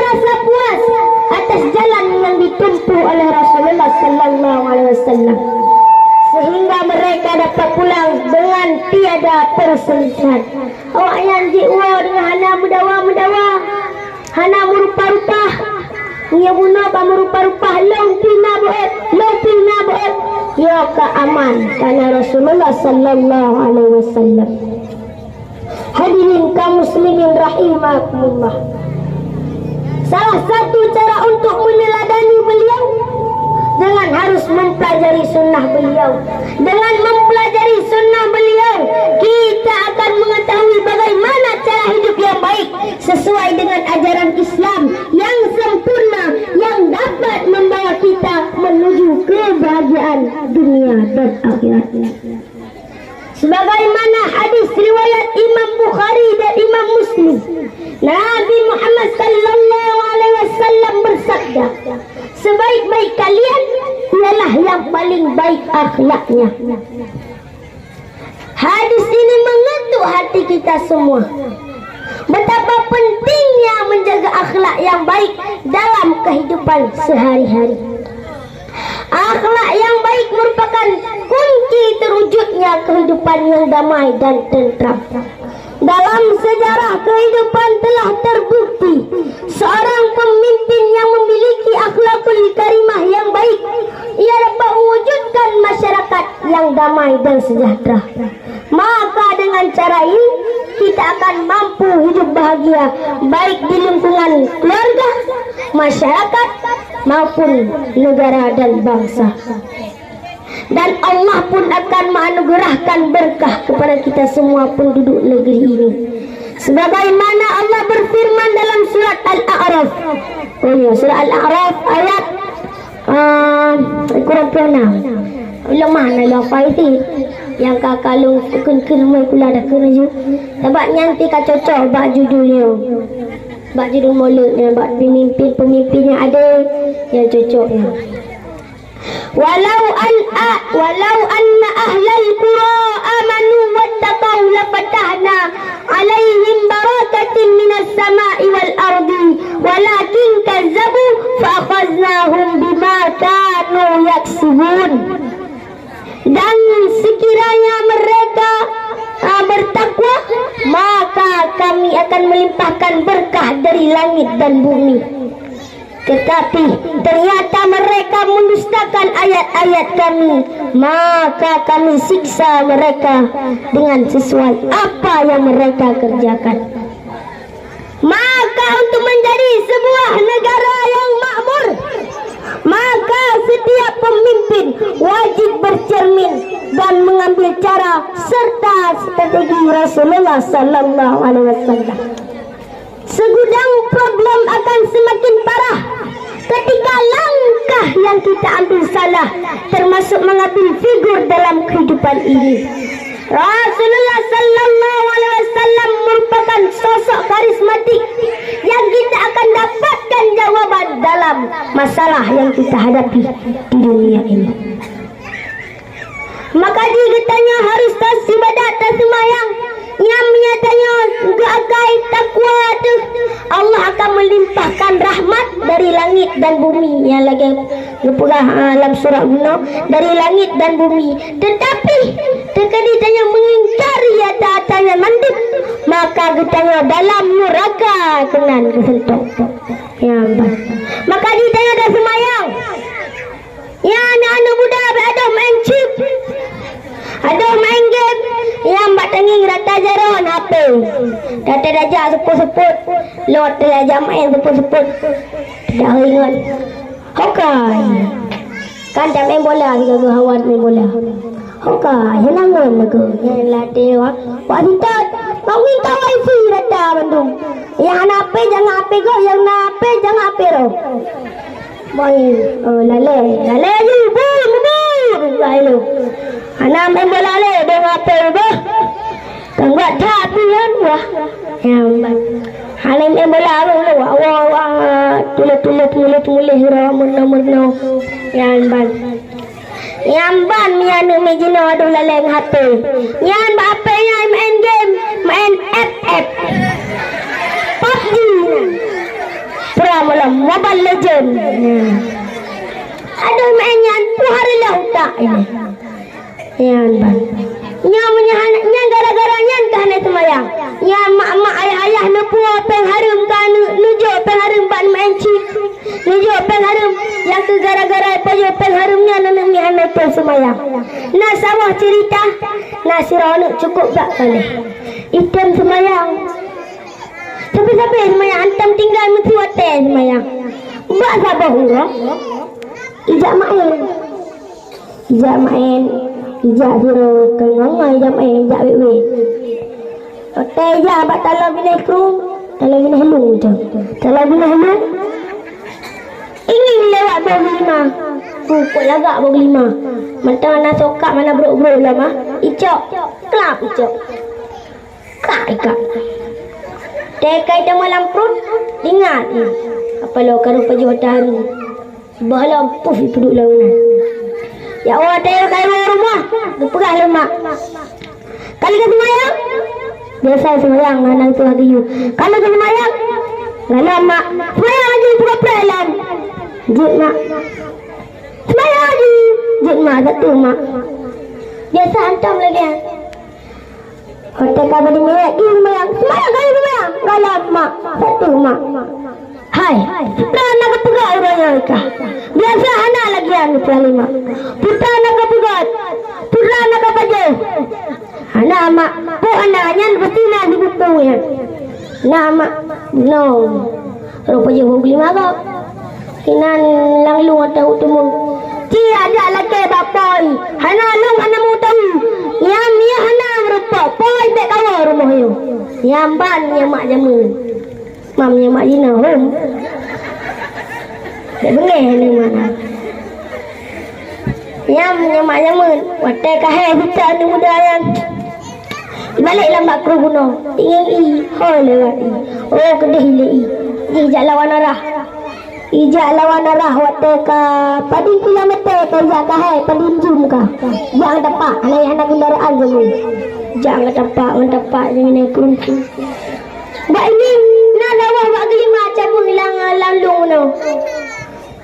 merasa puas atas jalan yang ditempuh oleh Rasulullah sallallahu alaihi wasallam, sehingga mereka dapat pulang dengan tiada perselisihan. Awak yang jiwa dengan hana mudawa hana merupa-rupa ia guna ba merupa-rupa long pina buat ya ka aman karena Rasulullah sallallahu alaihi wasallam. Hadirin kaum muslimin rahimakumullah, salah satu cara untuk meneladani beliau dengan harus mempelajari sunnah beliau. Dengan mempelajari sunnah beliau, kita akan mengetahui bagaimana cara hidup yang baik sesuai dengan ajaran Islam yang sempurna, yang dapat membawa kita menuju kebahagiaan dunia dan akhirat. Sebagaimana hadis riwayat Imam Bukhari dan Imam Muslim, Nabi Muhammad sallallahu alaihi wasallam bersabda, sebaik-baik kalian ialah yang paling baik akhlaknya. Hadis ini mengetuk hati kita semua. Betapa pentingnya menjaga akhlak yang baik dalam kehidupan sehari-hari. Akhlak yang baik merupakan kunci terwujudnya kehidupan yang damai dan tentram. Dalam sejarah kehidupan telah terbukti seorang pemimpin yang memiliki akhlakul karimah yang baik, ia dapat mewujudkan masyarakat yang damai dan sejahtera. Maka dengan cara ini kita akan mampu hidup bahagia baik di lingkungan keluarga, masyarakat maupun negara dan bangsa. Dan Allah pun akan menganugerahkan berkah kepada kita semua penduduk negeri ini. Sebagaimana Allah berfirman dalam surat Al-A'raf. Surat Al-A'raf ayat kurang pernah. Lemah nak apa itu? Yang kalau kena pula dah kena ju. Sebab nanti kau cocok bak judulnya. Bak judul mulutnya, bak pemimpin yang ada yang cocoknya. Walau anna ahlal qura amanu wattaqau lafatahna alaihim barakatin minas sama'i wal ardi walakin kazzabu fa akhadnahum bima kanu yaksubun. Dan sekiranya mereka bertakwa, maka kami akan melimpahkan berkah dari langit dan bumi. Tetapi ternyata mereka mendustakan ayat-ayat kami, maka kami siksa mereka dengan sesuai apa yang mereka kerjakan. Maka untuk menjadi sebuah negara yang makmur, maka setiap pemimpin wajib bercermin dan mengambil cara serta strategi Rasulullah sallallahu alaihi wasallam. Segudang problem akan semakin parah ketika langkah yang kita ambil salah, termasuk mengambil figur dalam kehidupan ini. Rasulullah sallallahu alaihi wasallam merupakan sosok karismatik yang kita akan dapatkan jawaban dalam masalah yang kita hadapi di dunia ini. Maka ditanya harus tas ibadat tas semayang, yang menyatanya gagai takwa tu, Allah akan melimpahkan rahmat dari langit dan bumi. Yang lagi dalam surah Nur, dari langit dan bumi. Tetapi terkadang ditanya mengingkari atas-atasnya mandip, maka ditanya dalam neraka kenan kesentuh. Ya, maka ditanya dah semayang. Ya anak-anak muda ada main chip, ada main game, yang mbak tenging rata jaron HP, data raja seput-seput, lot raja main seput-seput, dah ingat. Hokai, kan dah main bola juga ke hawan main bola. Hokai, yang langan ke, yang latih wak, wak hintat, mau minta wifi rata Bandung. Yang anak HP jangan HP go, yang nak HP jangan HP roh. Main lale aja lu anak main bola le dengan apa lu kan buat tapi kan wah yang halim main bola lu wah tulis ramon yang ban mian mejino adu laleng HP yang apa yang main game main FF PUBG pra malam Mobile Legend. Ada mainnya tu hari lah tak ini. Yan ban. Nya menyahannya gara-garanya entah nak semayang. Nya mak ayah nu puas peng harum kan nujo peng harum ban main cip. Nujo peng harum yang tu gara-gara payo peng harumnya nanu mi anak peng semayang. Nah sawah cerita nah sironok cukup bak kali. Item semayang. Sampai semayang antam tinggal mesti hotel semayang. Bak sabah urang. Ijak main. Ijak biro kengang ijak main ijak wewe. Hotel ijak bak talau binai kru, talau binai helung je. Talau binai helung. Ingin lewat bawah 5. Kok lagak bawah 5. Mentang mana sokak mana bro-bro lah mah. Icok. Kelap icok. Kak. Tekai dah malam perut. Ingat. Apa lo karu paju hotel. Bahalam puff duduk lawan. Ya Allah tayar kaya rumah. Perah lemak. Kali ke semayang? Biasa semayang anak tu lagi you. Kalau ke semayang? Ngalah mak. Semayang lagi pura-pura lan. Jut mak. Semayang lagi. Jut mak satu mak. Biasa hantam lagi ya. Hotel kabar di merek di semayang. Semayang kali semayang. Ngalah mak. Satu mak. Hai. Pernah nak kepegat orangnya kah? Biasa anak lagi yang kelima. Putra nak kepegat. Putra nak kepaja. Anak mak. Po anaknya pasti nak dibukunya. Nak mak. No. Rupanya hukli mak. Kinan lang lu atau temu. Ci ada lagi bapai. Hana long anak mu tahu. Yang ni hana rupa. Poi dek kawal rumah yo. Yang ban yang mak jamu. Mam yang mak Dina home. Dek bengeh ni mana. Yang mak jamu. Watai kahai kita ni muda yang. Balik lambat kru gunung. Tinggal i. Hoi lewat i. Oh kedih le i. Ijak lawan arah. Ijak lawan arah watai ka. Padi kilometer ka ijak kahai. Padi jum ka. Jangan dapat. Anak kendaraan jamu. Jangan dapat. Jangan naik kunci. Bak ini. Nak lawah bak kelima. Cabut hilang landung no.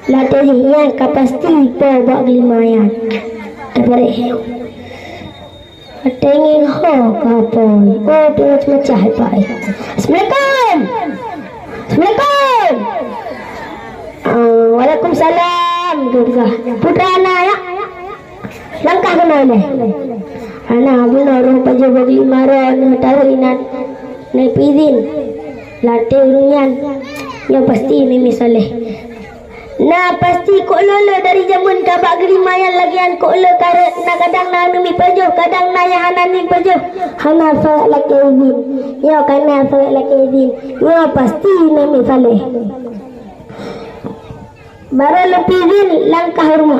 Latih yang kapasti po bak kelima yang. Terbarik hiu. Tengin ho kapoy. Oh tengok macam apa. Assalamualaikum. Assalamualaikum. Waalaikumsalam. Putra anak ya. Langkah kena ni. Anak benar roh baju bagi maron tahu inat. Naik izin. Latih urungan. Yang pasti Mimi Saleh. Nah pasti kok lolo dari zaman kabak gerimayan lagian kok lo karet nak kadang na Mimi pajoh kadang na yang Hananin pajoh. Hana soal laki izin. Ya kana soal laki izin. Ya pasti Mimi Saleh. Baru lebih izin langkah rumah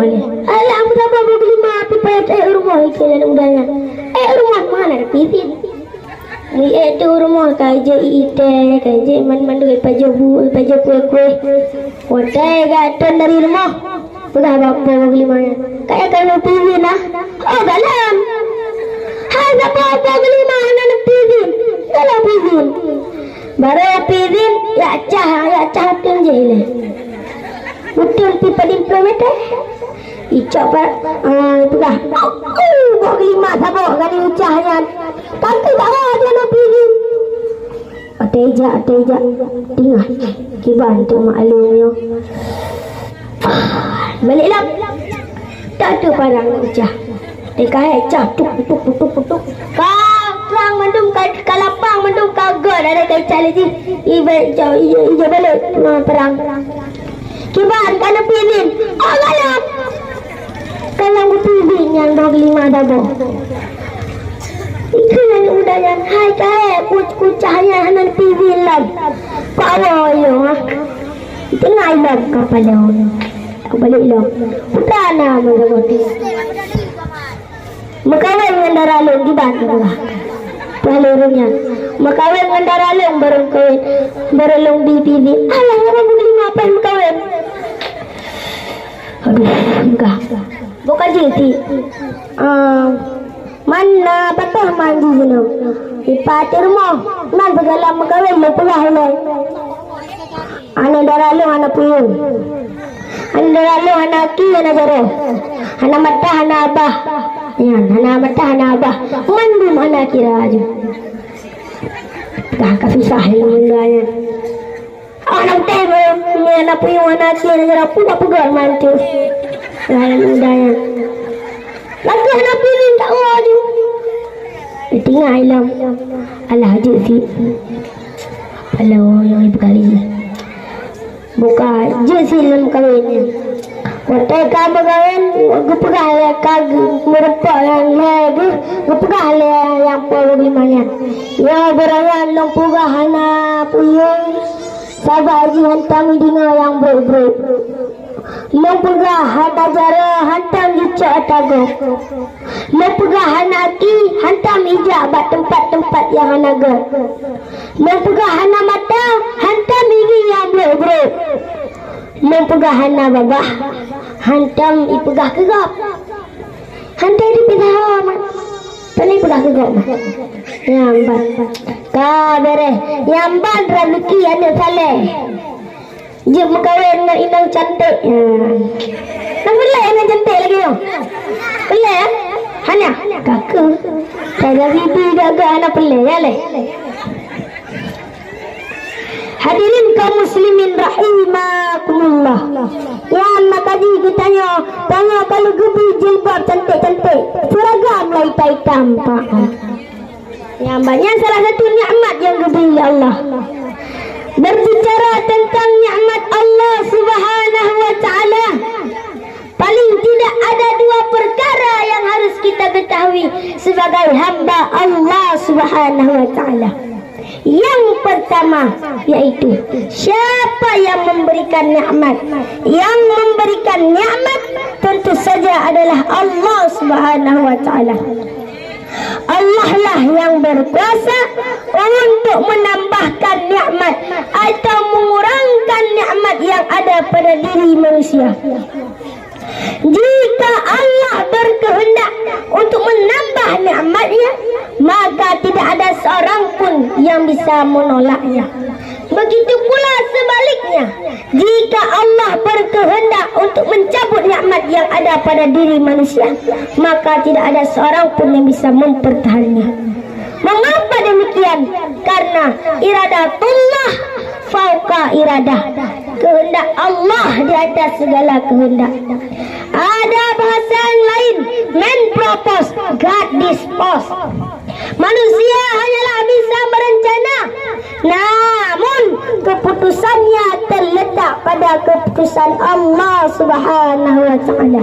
ni. Alah muda babu gelima api payat rumah ikilan udahnya. Rumah mana ada izin? Ni itu rumah kaje ite kaje man pajoh bu pajoh kue. Hotel gaton dari rumah. Sudah bapak gelima ya. Kayak kalau izin lah. Oh dalam. Hai bapak gelima nak izin. Dalam izin. Baru izin ya cah tunjil. Betul pipa kilometer. Icok pak itu dah. Bapak gelima sabok kali ucahnya. Kanti tak ada dia nak izin. Atejak tinggal kiban tu maklumnya. Baliklah. Tak tu parang nak ucah. Dekai cah tuk. Kau terang mandum kalapang mandum kagak ada kecal lagi. Ijo balik perang. Kiban kana pilih. Oh galap. Kalau pilih yang 25 dabo. Itu yang udah yang hai kaya kucahnya hanan TV lab. Power yo ha. Itu ngai lab kepada orang. Aku balik lo. Putana menggoti. Makawin dengan darah long di Bandung lah. Palurungnya. Makawin dengan darah long baru long di TV. Alah apa boleh ngapain makawin? Aduh, enggak. Bukan jadi. Mana patah mandi jenuh. Ipati rumah. Man bergalam makawin lo perah lo. Ana daralu ana puyun. Ana daralu ana ki ana jaro. Ana mata ana abah. Ya, ana mata ana abah. Mandum ana kira aja. Dah kasusah mundanya. Ana tebe ni ana puyun ana ki ana jaro puga mantu. Lain mundanya. Lagu ana puyun tak aja. Tinggal ilam. Alah aja sih. Alah yang ibu kali. Buka je silam kawinnya. Waktu kamu kawin, aku pegah kag merupak yang lagi, aku pegah yang problemanya. Ya berangan long pegah hana puyung, sabar ji hantam dinga yang bro. Long pegah hada jara hantam jicak tago. Long pegah hana ki hantam ijak bat tempat-tempat yang hana ge. Long pegah hana mata hantam gigi yang bro. Long pegah hana babah hantam ipegah kegap. Hantam di pegah amat. Tadi pegah kegap. Yamban. Ka bere. Yamban rezeki ada saleh. Je berkahwin dengan inang cantik. Nak boleh inang cantik lagi tu? Boleh? Hanya? Kakak. Saya bibi gagak anak boleh ya leh. Hadirin kaum muslimin rahimakumullah. Ya anak tadi kita tanya kalau gebi jilbab cantik-cantik, seragam lah hitam-hitam pak. Yang banyak salah satu nikmat yang gebi ya Allah. Berbicara tentang nikmat Allah Subhanahu wa taala, paling tidak ada dua perkara yang harus kita ketahui sebagai hamba Allah Subhanahu wa taala. Yang pertama yaitu siapa yang memberikan nikmat. Yang memberikan nikmat tentu saja adalah Allah Subhanahu wa taala. Allah lah yang berkuasa untuk menambahkan nikmat atau mengurangkan nikmat yang ada pada diri manusia. Jika Allah berkehendak untuk menambah nikmatnya, maka tidak ada seorang pun yang bisa menolaknya. Begitu pula sebaliknya, jika Allah berkehendak untuk mencabut nikmat yang ada pada diri manusia, maka tidak ada seorang pun yang bisa mempertahankannya. Mengapa demikian? Karena iradatullah fauqa iradah. Kehendak Allah di atas segala kehendak. Ada bahasa lain, man propose, God dispose. Manusia hanyalah bisa berencana, namun keputusannya terletak pada keputusan Allah Subhanahu wa taala.